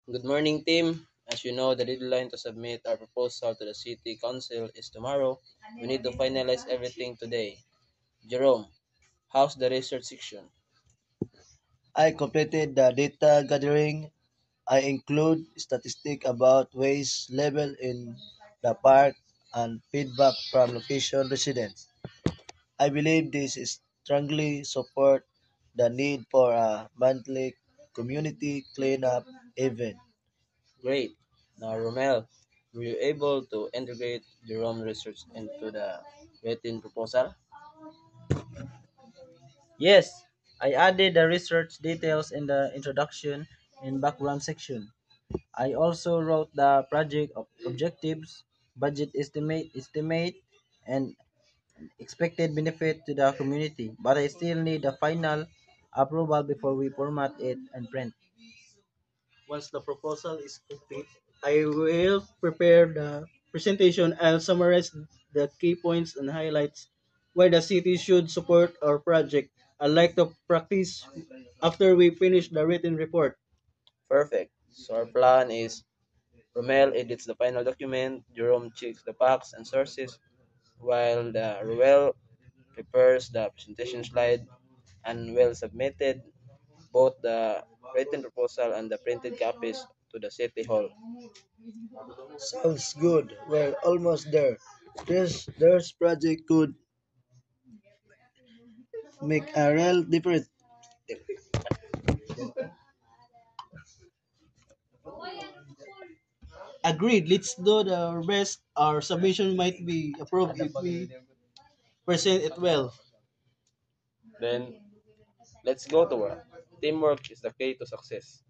Good morning, team. As you know, the deadline to submit our proposal to the City Council is tomorrow. We need to finalize everything today. Jerome, how's the research section? I completed the data gathering. I include statistics about waste level in the park and feedback from location residents. I believe this strongly support the need for a monthly community cleanup event. Great. Now, Romel, were you able to integrate Jerome research into the written proposal? Yes, I added the research details in the introduction and background section. I also wrote the project objectives, budget estimate, and expected benefit to the community. But I still need the final approval before we format it and print. Once the proposal is complete, I will prepare the presentation. I'll summarize the key points and highlights why the city should support our project. I like to practice after we finish the written report. Perfect. So our plan is Romel edits the final document, Jerome checks the facts and sources, while the Ruel prepares the presentation slide and will submitted both the written proposal and the printed copies to the City Hall. Sounds good. We're almost there. This project could make a real difference. Agreed. Let's do the best. Our submission might be approved if we present it well. Then let's go to work. Teamwork is the key to success.